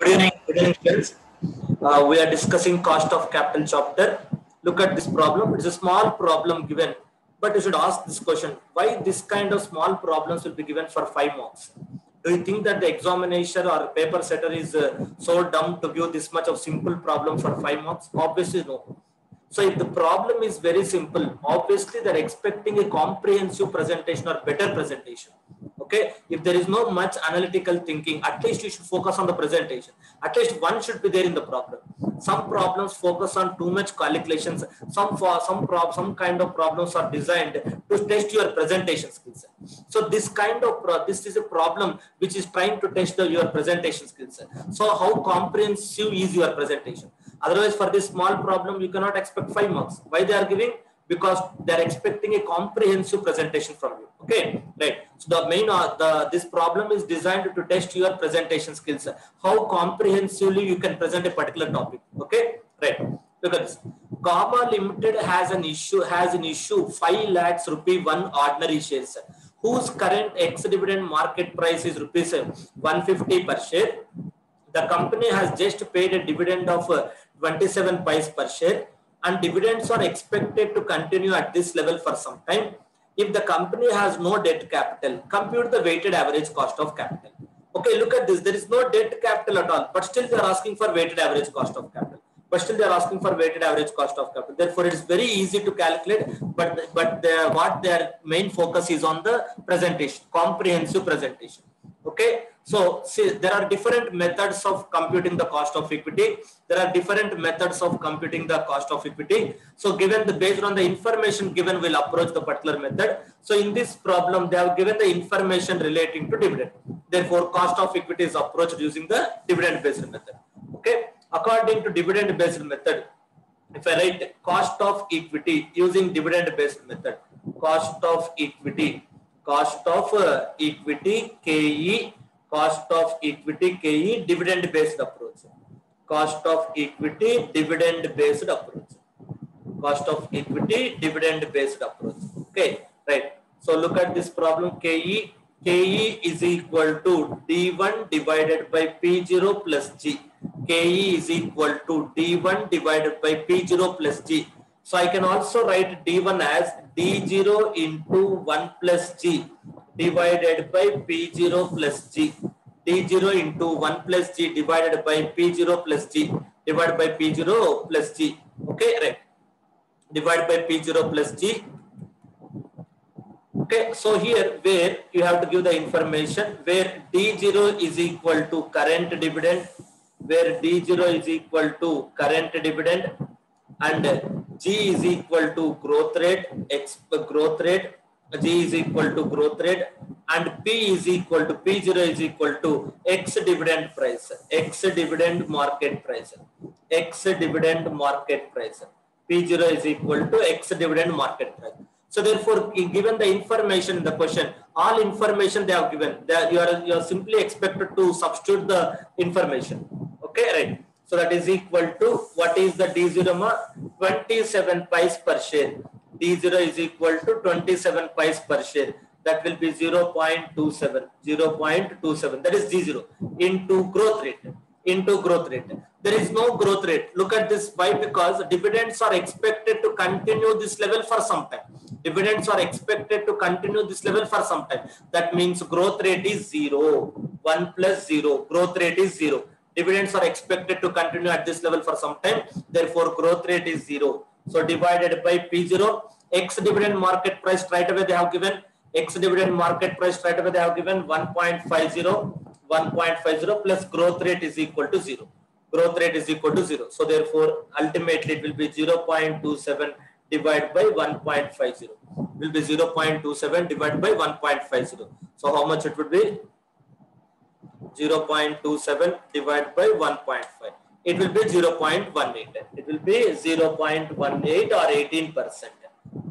Good evening, friends. We are discussing cost of capital chapter. Look at this problem. It's a small problem given, but you should ask this question: why this kind of small problems will be given for 5 marks? Do you think that the examination or paper setter is so dumb to give this much of simple problem for 5 marks? Obviously, no. So if the problem is very simple, obviously they're expecting a comprehensive presentation or better presentation. Okay, if there is no much analytical thinking, at least you should focus on the presentation. At least one should be there in the problem. Some problems focus on too much calculations. Some kind of problems are designed to test your presentation skills. So this this is a problem which is trying to test your presentation skills. So how comprehensive is your presentation? Otherwise, for this small problem, you cannot expect 5 marks. Why they are giving? Because they are expecting a comprehensive presentation from you. Okay, right. So the main this problem is designed to test your presentation skills. How comprehensively you can present a particular topic. Okay, right. Look at this. Comma Limited has an issue 5 lakhs rupee one ordinary shares, whose current ex-dividend market price is rupees 150 per share. The company has just paid a dividend of 27 pice per share, and dividends are expected to continue at this level for some time. If the company has no debt capital, compute the weighted average cost of capital. Okay, look at this. There is no debt capital at all, but still they are asking for weighted average cost of capital. Therefore, it is very easy to calculate. But what their main focus is on the presentation, comprehensive presentation. Okay, so see, there are different methods of computing the cost of equity. So given based on the information given, we'll approach the particular method. So in this problem, they have given the information relating to dividend. Therefore, cost of equity is approached using the dividend based method. Okay, according to dividend based method, if I write cost of equity using dividend based method, cost of equity KE, dividend based approach. Okay, right. So look at this problem. KE is equal to D1 divided by P0 plus G. KE is equal to D1 divided by P0 plus G. So I can also write D1 as D0 into 1 plus G divided by P0 plus G. D0 into 1 plus G divided by P0 plus G divided by P0 plus G. Okay, right. Divided by P0 plus G. Okay, so here where you have to give the information where D0 is equal to current dividend, and G is equal to growth rate, G is equal to growth rate, and P is equal to P0 is equal to X dividend market price. P0 is equal to X dividend market price. So therefore, given the information in the question, all information they have given, you are simply expected to substitute the information. Okay, right. So that is equal to, what is the D0? 27 pice per share. D0 is equal to 27 pice per share. That will be 0.27. That is D0 into growth rate. There is no growth rate. Look at this. Why? Because dividends are expected to continue this level for some time. That means growth rate is 0. 1 plus 0. Growth rate is 0. Dividends are expected to continue at this level for some time. Therefore, growth rate is 0. So divided by P0, X dividend market price straight away they have given. 1.50 plus growth rate is equal to 0. So therefore, ultimately it will be 0.27 divided by 1.50. Will be 0.27 divided by 1.50. So how much it would be? 0.27 divided by 1.5. It will be 0.18. It will be 0.18 or 18%.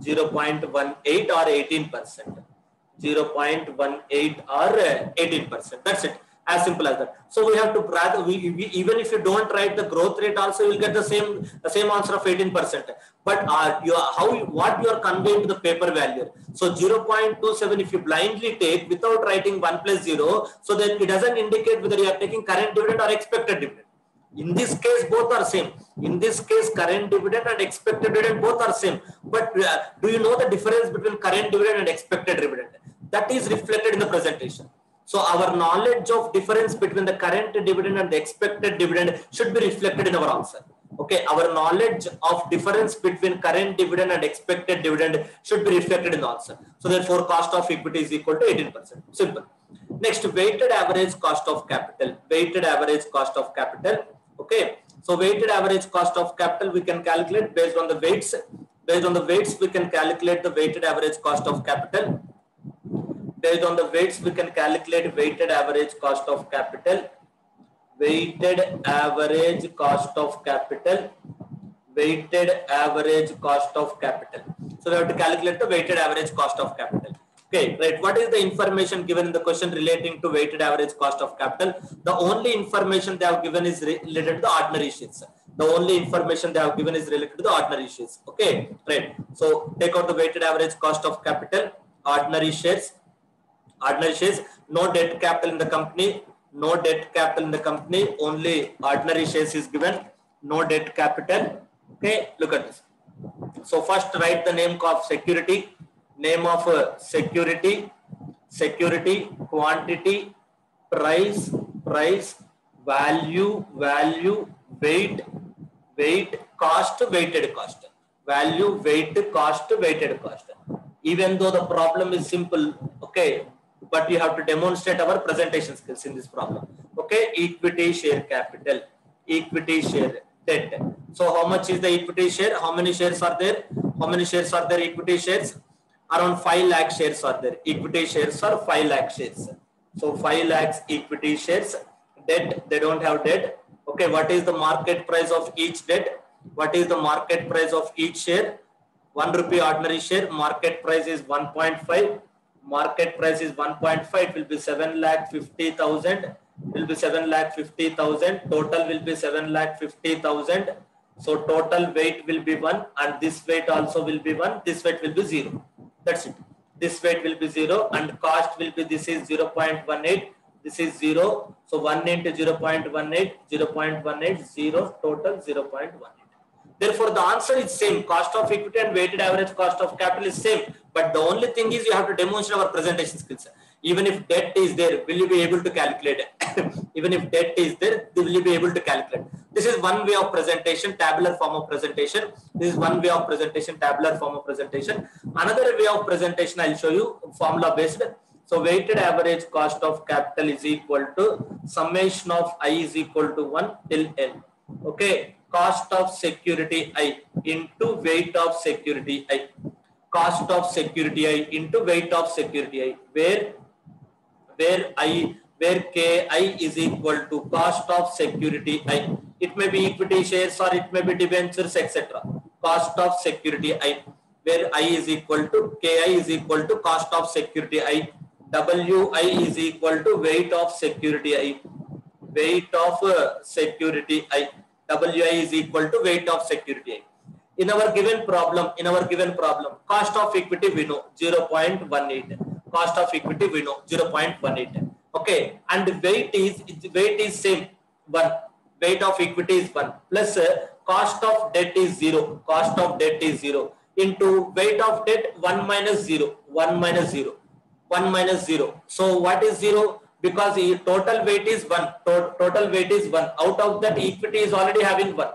0.18 or 18%. That's it. As simple as that. So we have to even if you don't write the growth rate also, you will get the same answer of 18%. But what you are conveying to the paper value. So 0.27 if you blindly take without writing 1 plus 0, so then it doesn't indicate whether you are taking current dividend or expected dividend. In this case, both are same. In this case, current dividend and expected dividend both are same. But do you know the difference between current dividend and expected dividend? That is reflected in the presentation. So our knowledge of difference between the current dividend and the expected dividend should be reflected in our answer. Okay, our knowledge of difference between current dividend and expected dividend should be reflected in the answer. So therefore, cost of equity is equal to 18%. Simple. Next, weighted average cost of capital. Weighted average cost of capital. Okay, so weighted average cost of capital we can calculate based on the weights. Based on the weights, we can calculate the weighted average cost of capital. Based on the weights, we can calculate weighted average cost of capital. Weighted average cost of capital. Weighted average cost of capital. So we have to calculate the weighted average cost of capital. Okay, right. What is the information given in the question relating to weighted average cost of capital? The only information they have given is related to the ordinary sheets. The only information they have given is related to the ordinary shares. Okay, right. So take out the weighted average cost of capital, ordinary shares. Ordinary shares, no debt capital in the company, no debt capital in the company, only ordinary shares is given, no debt capital. Okay, look at this. So first write the name of security, name of security, security, quantity, price, value, weight, cost, weighted cost. Value, weight, cost, weighted cost. Even though the problem is simple, okay, but you have to demonstrate our presentation skills in this problem. Okay, equity share capital, equity share debt. So how much is the equity share? How many shares are there? How many shares are there? Equity shares around 5 lakh shares are there. Equity shares are 5 lakh shares. So 5 lakhs equity shares. Debt, they don't have debt. Okay, what is the market price of each debt? What is the market price of each share? 1 rupee ordinary share, market price is 1.5. Market price is 1.5. It will be 7,50,000. Will be 7,50,000. Total will be 7,50,000. So total weight will be 1, and this weight also will be 1. This weight will be 0. That's it. This weight will be 0, and cost will be, this is 0.18. This is 0. So 1 into 0.18, 0.18, 0, total 0.18. Therefore, the answer is same. Cost of equity and weighted average cost of capital is same. But the only thing is you have to demonstrate our presentation skills. Even if debt is there, will you be able to calculate it? Even if debt is there, will you be able to calculate? This is one way of presentation, tabular form of presentation. This is one way of presentation, tabular form of presentation. Another way of presentation, I'll show you, formula based. So weighted average cost of capital is equal to summation of I is equal to 1 till N. Okay. Cost of security I into weight of security I. Cost of security I into weight of security I. Where KI is equal to cost of security I. It may be equity shares or it may be debentures, etc. Cost of security I. Where I is equal to KI is equal to cost of security I. WI is equal to weight of security I. Weight of security I. WI is equal to weight of security. In our given problem, cost of equity we know 0.18. Cost of equity we know 0.18. Okay, and weight is same 1. Weight of equity is 1 plus cost of debt is 0. Cost of debt is 0 into weight of debt 1 minus 0. 1 minus 0. 1 minus 0. So what is 0? Because the total weight is 1. Total weight is 1. Out of that, equity is already having 1.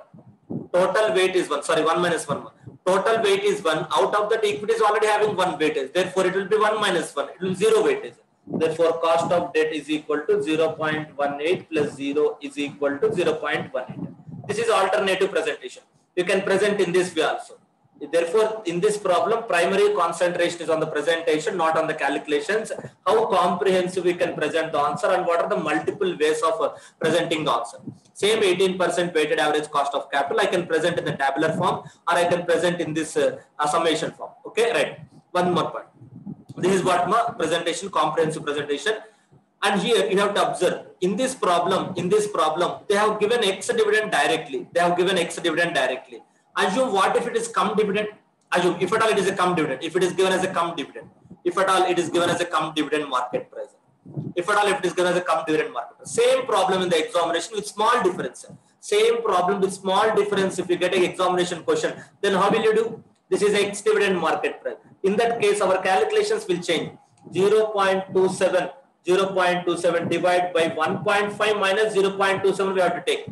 Total weight is 1. Sorry, 1 minus 1. Total weight is 1. Out of that, equity is already having 1 weightage. Therefore, it will be 1 minus 1. It will be 0 weightage. Therefore, cost of debt is equal to 0.18 plus 0 is equal to 0.18. This is alternative presentation. You can present in this way also. Therefore, in this problem, primary concentration is on the presentation, not on the calculations. How comprehensive we can present the answer and what are the multiple ways of presenting the answer. Same 18% weighted average cost of capital, I can present in the tabular form or I can present in this summation form. Okay, right. One more point. This is what my presentation, comprehensive presentation. And here you have to observe in this problem, they have given X dividend directly. Assume what if it is cum dividend? Assume if at all it is a cum dividend. If it is given as a cum dividend. If at all it is given as a cum dividend market price. If at all if it is given as a cum dividend market price. Same problem in the examination with small difference. Same problem with small difference. If you get an examination question, then how will you do? This is X dividend market price. In that case, our calculations will change. 0.27 divided by 1.5 minus 0.27 we have to take,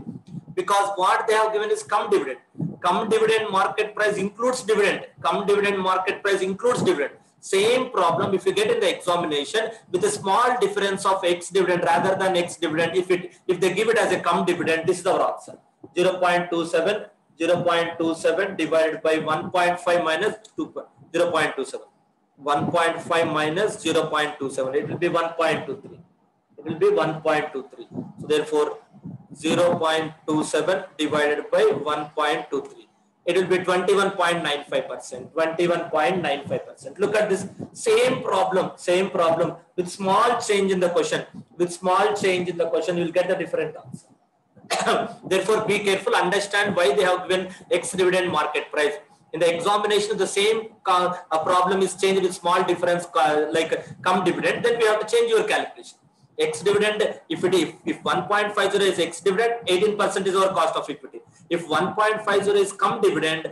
because what they have given is cum dividend. Cum dividend market price includes dividend. Same problem if you get in the examination with a small difference of X dividend rather than X dividend. If they give it as a cum dividend, this is our answer. 0.27 divided by 1.5 minus 0.27. 1.5 minus 0.27. It will be 1.23. So therefore, 0.27 divided by 1.23. It will be 21.95%. Look at this same problem with small change in the question. You will get the different answer. Therefore, be careful. Understand why they have given X dividend market price. In the examination, the same problem is changed with small difference like cum dividend. Then we have to change your calculation. X dividend, if 1.50 is X dividend, 18% is our cost of equity. If 1.50 is cum dividend,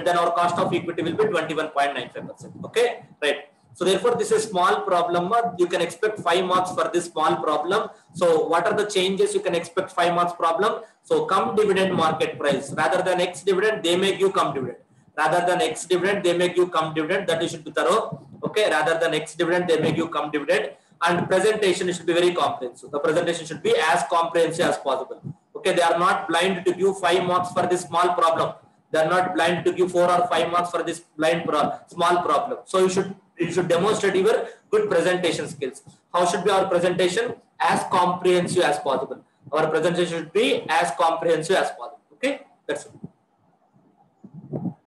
then our cost of equity will be 21.95%. Okay, right. So therefore, this is small problem. You can expect 5 marks for this small problem. So what are the changes you can expect 5 marks problem? So cum dividend market price rather than X dividend, they make you cum dividend. Rather than X dividend, they make you cum dividend. That you should be thorough. Okay, rather than X dividend, they make you cum dividend. And presentation should be very comprehensive. The presentation should be as comprehensive as possible. Okay, they are not blind to give 5 marks for this small problem. They are not blind to give 4 or 5 marks for this small problem. So you should demonstrate your good presentation skills. How should be our presentation? As comprehensive as possible. Our presentation should be as comprehensive as possible. Okay, that's it.